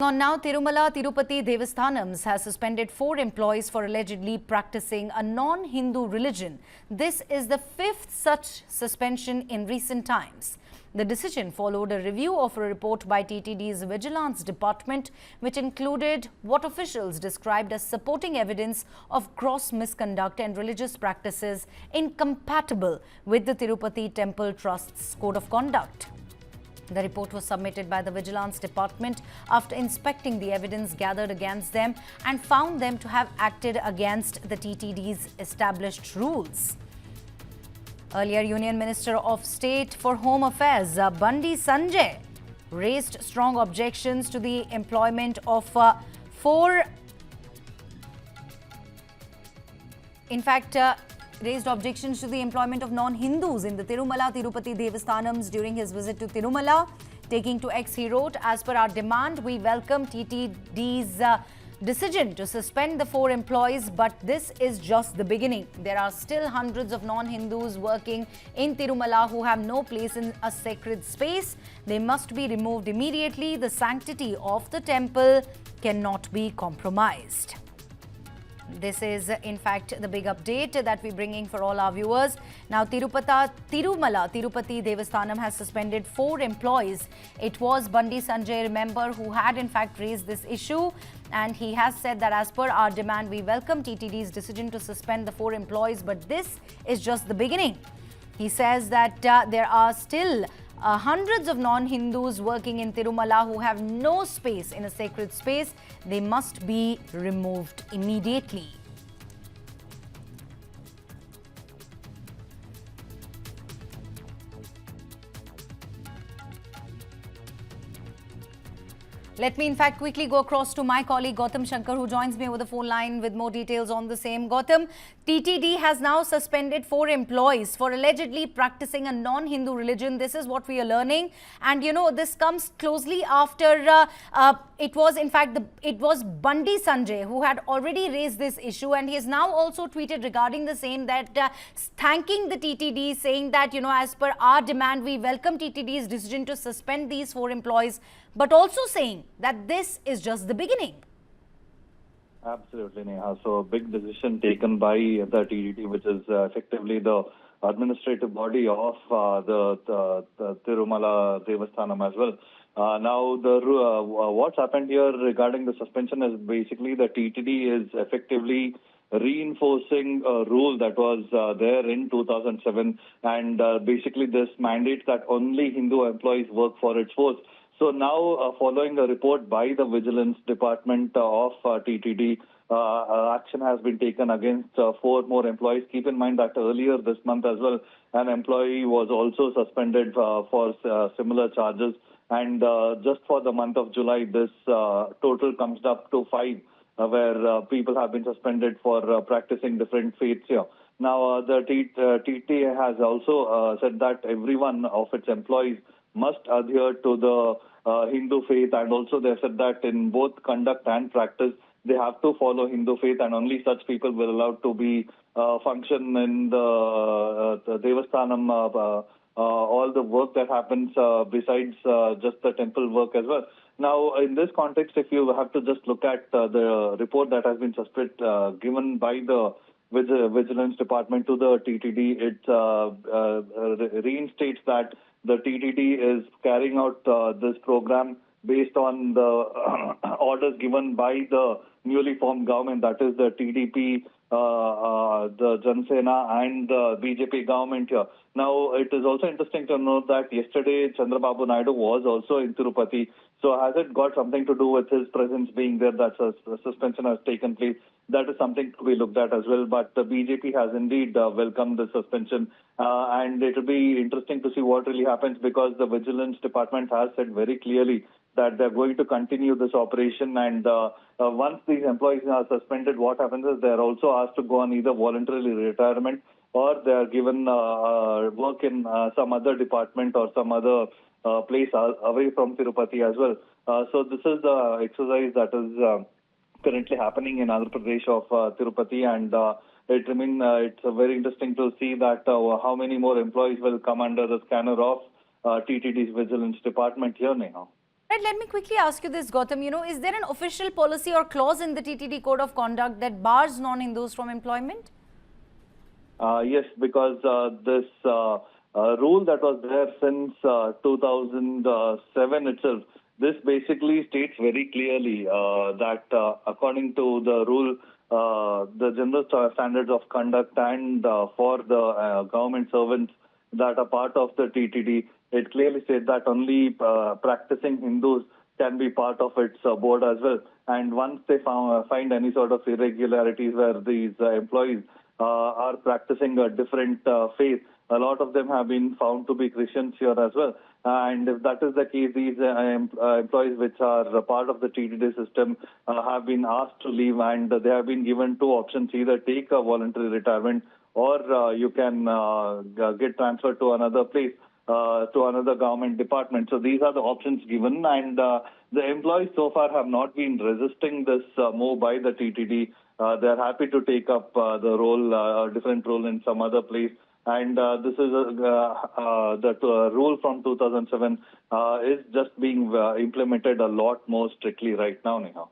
On now, Tirumala Tirupati Devasthanams has suspended 4 employees for allegedly practicing a non-Hindu religion. This is the 5th such suspension in recent times. The decision followed a review of a report by TTD's Vigilance Department, which included what officials described as supporting evidence of gross misconduct and religious practices incompatible with the Tirupati Temple Trust's Code of Conduct. The report was submitted by the Vigilance Department after inspecting the evidence gathered against them and found them to have acted against the TTD's established rules. Earlier, Union Minister of State for Home Affairs, Bandi Sanjay, raised strong objections to the employment of raised objections to the employment of non-Hindus in the Tirumala Tirupati Devasthanams during his visit to Tirumala. Taking to X, he wrote, "As per our demand, we welcome TTD's decision to suspend the 4 employees, but this is just the beginning. There are still hundreds of non-Hindus working in Tirumala who have no place in a sacred space. They must be removed immediately. The sanctity of the temple cannot be compromised." This is, in fact, the big update that we're bringing for all our viewers. Now, Tirumala Tirupati Devasthanam has suspended 4 employees. It was Bandi Sanjay, remember, who had, in fact, raised this issue. And he has said that as per our demand, we welcome TTD's decision to suspend the 4 employees. But this is just the beginning. He says that there are still hundreds of non-Hindus working in Tirumala who have no space in a sacred space. They must be removed immediately. Let me, in fact, quickly go across to my colleague Gautam Shankar, who joins me over the phone line with more details on the same. Gautam, TTD has now suspended 4 employees for allegedly practicing a non-Hindu religion. This is what we are learning. And, you know, this comes closely after it was Bandi Sanjay who had already raised this issue. And he has now also tweeted regarding the same, that thanking the TTD, saying that, you know, as per our demand, we welcome TTD's decision to suspend these 4 employees, but also saying that this is just the beginning. Absolutely, Neha. So, a big decision taken by the TTD, which is effectively the administrative body of the Tirumala Devasthanam as well. Now, what's happened here regarding the suspension is basically the TTD is effectively reinforcing a rule that was there in 2007, and basically this mandates that only Hindu employees work for its force. So now, following a report by the Vigilance Department of TTD, action has been taken against 4 more employees. Keep in mind that earlier this month as well, an employee was also suspended for similar charges. And just for the month of July, this total comes up to 5, where people have been suspended for practicing different faiths here. Now, the TTD has also said that every one of its employees must adhere to the Hindu faith, and also they said that in both conduct and practice, they have to follow Hindu faith, and only such people will allowed to be function in the Devasthanam, all the work that happens besides just the temple work as well. Now, in this context, if you have to just look at the report that has been given by the Vigilance Department to the TTD, it reinstates that the TTD is carrying out this program based on the orders given by the newly formed government, that is the TDP, the Jansena and the BJP government here. Now, it is also interesting to note that yesterday Chandrababu Naidu was also in Tirupati. So has it got something to do with his presence being there that suspension has taken place? That is something to be looked at as well. But the BJP has indeed welcomed the suspension. And it will be interesting to see what really happens, because the Vigilance Department has said very clearly that they're going to continue this operation. And once these employees are suspended, what happens is they're also asked to go on either voluntarily retirement, or they're given work in some other department or some other place away from Tirupati as well. So this is the exercise that is currently happening in Andhra Pradesh of Tirupati, and it's very interesting to see that how many more employees will come under the scanner of TTD's Vigilance Department here, Neha. Right, let me quickly ask you this, Gautam. Is there an official policy or clause in the TTD Code of Conduct that bars non-Hindus from employment? Yes, because this rule that was there since 2007 itself, this basically states very clearly that according to the rule, the general standards of conduct and for the government servants that are part of the TTD, it clearly said that only practicing Hindus can be part of its board as well. And once they find any sort of irregularities where these employees are practicing a different faith, a lot of them have been found to be Christians here as well. And if that is the case, these employees which are part of the TTD system have been asked to leave, and they have been given two options: either take a voluntary retirement or you can get transferred to another place, to another government department. So these are the options given, and the employees so far have not been resisting this move by the TTD. They're happy to take up the role, a different role in some other place. And this is the rule from 2007 is just being implemented a lot more strictly right now, Neha.